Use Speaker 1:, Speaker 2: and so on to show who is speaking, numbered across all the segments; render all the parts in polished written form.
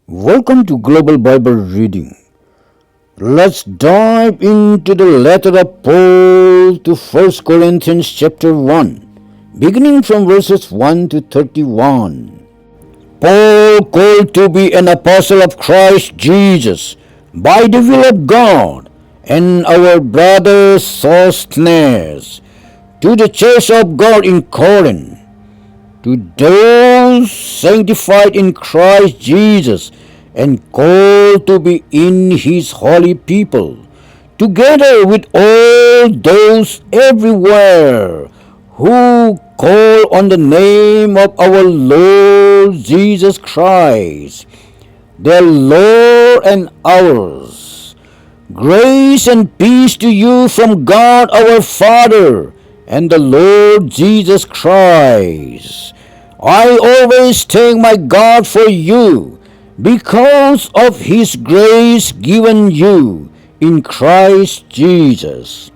Speaker 1: Welcome to Global Bible Reading. Let's dive into the letter of Paul to 1 Corinthians chapter 1, beginning from verses 1 to 31. Paul, called to be an apostle of Christ Jesus, by the will of God, and our brother Sosthenes, to the church of God in Corinth, to those sanctified in Christ Jesus and called to be in his holy people, together with all those everywhere who call on the name of our Lord Jesus Christ, their Lord and ours. Grace and peace to you from God our Father and the Lord Jesus Christ. I always thank my God for you because of his grace given you in Christ Jesus.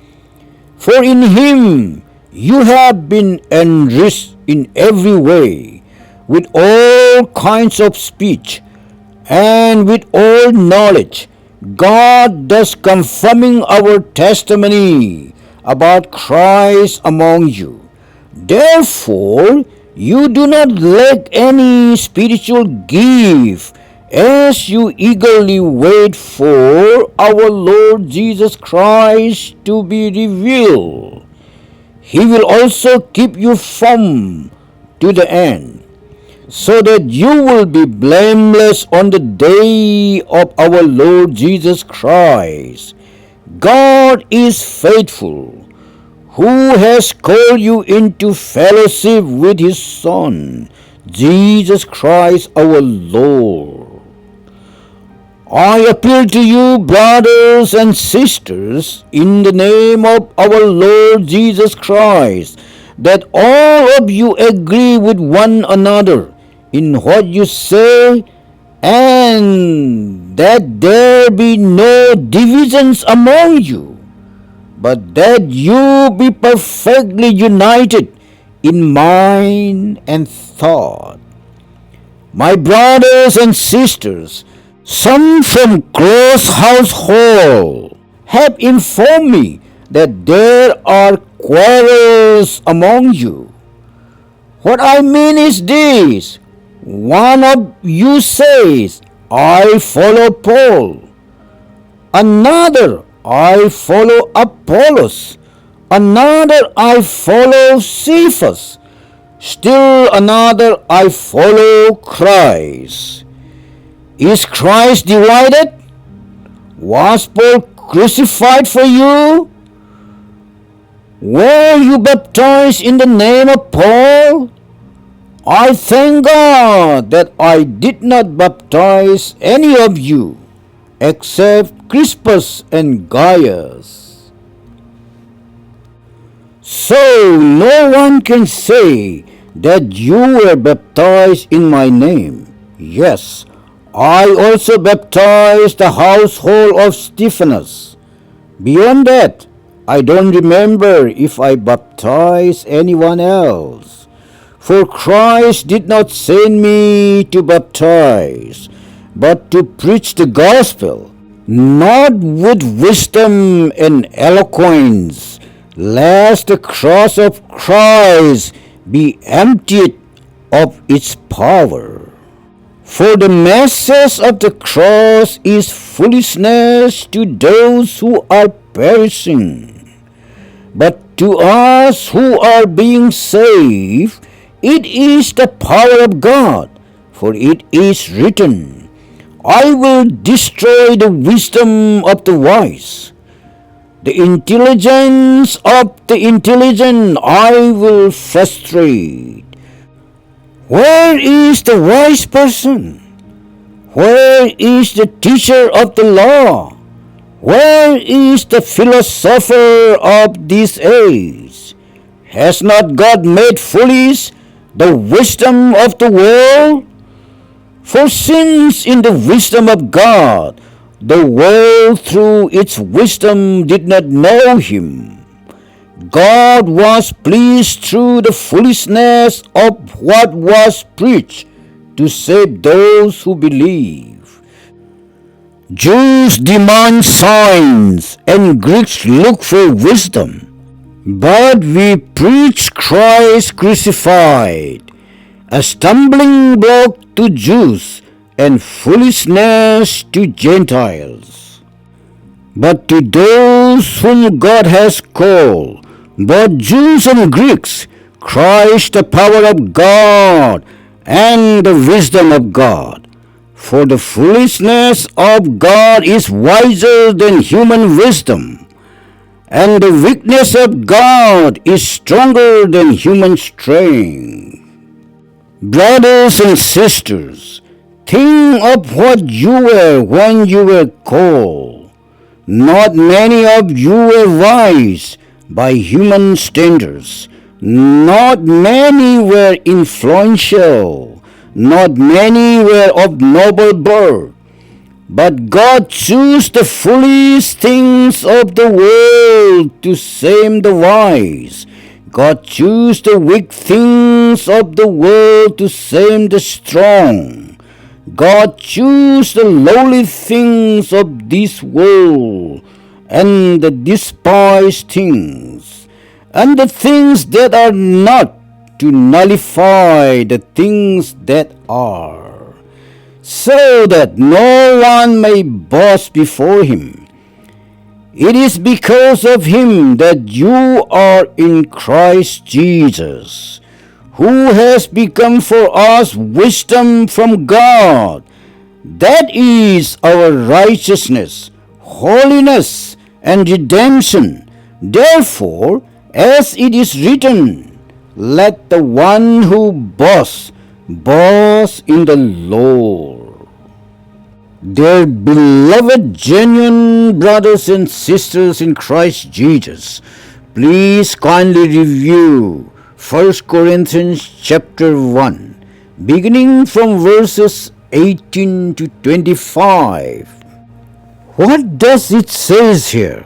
Speaker 1: For in him you have been enriched in every way, with all kinds of speech and with all knowledge, God thus confirming our testimony about Christ among you. Therefore, you do not lack any spiritual gift as you eagerly wait for our Lord Jesus Christ to be revealed. He will also keep you firm to the end, so that you will be blameless on the day of our Lord Jesus Christ. God is faithful, who has called you into fellowship with his Son, Jesus Christ our Lord. I appeal to you, brothers and sisters, in the name of our Lord Jesus Christ, that all of you agree with one another in what you say, and that there be no divisions among you, but that you be perfectly united in mind and thought. My brothers and sisters, some from close household have informed me that there are quarrels among you. What I mean is this: one of you says, I follow Paul; another, I follow Apollos; another, I follow Cephas; still another, I follow Christ. Is Christ divided? Was Paul crucified for you? Were you baptized in the name of Paul? I thank God that I did not baptize any of you except Crispus and Gaius. So no one can say that you were baptized in my name. Yes, I also baptized the household of Stephanas. Beyond that, I don't remember if I baptized anyone else. For Christ did not send me to baptize, but to preach the gospel, not with wisdom and eloquence, lest the cross of Christ be emptied of its power. For the message of the cross is foolishness to those who are perishing, but to us who are being saved, it is the power of God. For it is written, I will destroy the wisdom of the wise. The intelligence of the intelligent I will frustrate. Where is the wise person? Where is the teacher of the law? Where is the philosopher of this age? Has not God made foolish the wisdom of the world? For since in the wisdom of God, the world through its wisdom did not know him, God was pleased through the foolishness of what was preached to save those who believe. Jews demand signs and Greeks look for wisdom. But we preach Christ crucified, a stumbling block to Jews and foolishness to Gentiles. But to those whom God has called, both Jews and Greeks, Christ the power of God and the wisdom of God. For the foolishness of God is wiser than human wisdom, and the weakness of God is stronger than human strength. Brothers and sisters, think of what you were when you were called. Not many of you were wise by human standards. Not many were influential. Not many were of noble birth. But God chose the foolish things of the world to shame the wise. God chose the weak things of the world to shame the strong. God chose the lowly things of this world and the despised things, and the things that are not, to nullify the things that are, so that no one may boast before him. It is because of him that you are in Christ Jesus, who has become for us wisdom from God. That is our righteousness, holiness, and redemption. Therefore, as it is written, let the one who boasts, boast in the Lord. Dear beloved, genuine brothers and sisters in Christ Jesus, please kindly review 1 Corinthians chapter 1, beginning from verses 18 to 25. What does it say here?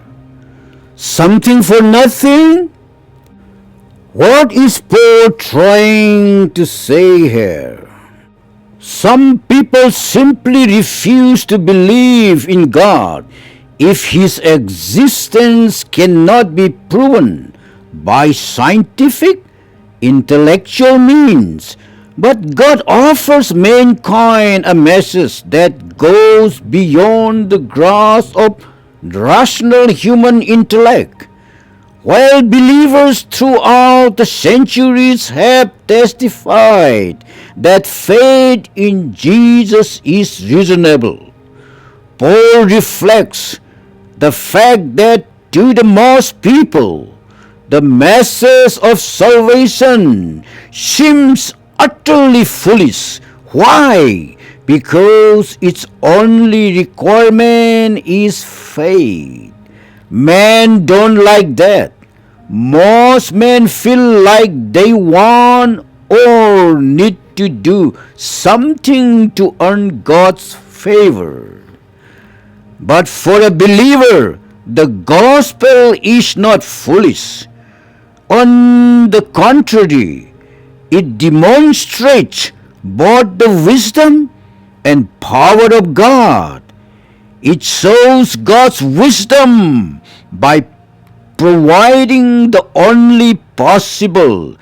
Speaker 1: Something for nothing? What is Paul trying to say here? Some people simply refuse to believe in God if his existence cannot be proven by scientific, intellectual means. But God offers mankind a message that goes beyond the grasp of rational human intellect. While believers throughout the centuries have testified that faith in Jesus is reasonable, Paul reflects the fact that to the most people, the message of salvation seems utterly foolish. Why? Because its only requirement is faith. Men don't like that. Most men feel like they want or need to do something to earn God's favor. But for a believer, the gospel is not foolish. On the contrary, it demonstrates both the wisdom and power of God. It shows God's wisdom by providing the only possible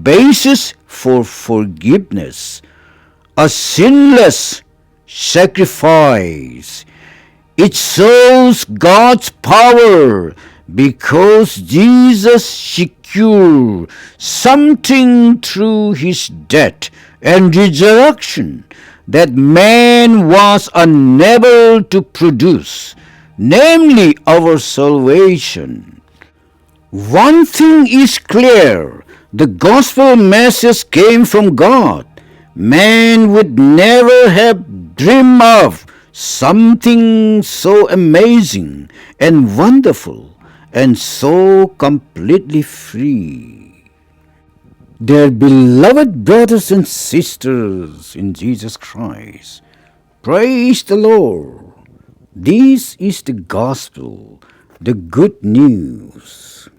Speaker 1: basis for forgiveness, a sinless sacrifice. It shows God's power because Jesus secured something through his death and resurrection that man was unable to produce, namely our salvation. One thing is clear, the gospel message came from God. Man would never have dreamed of something so amazing and wonderful and so completely free. Dear beloved brothers and sisters in Jesus Christ, praise the Lord. This is the gospel, the good news.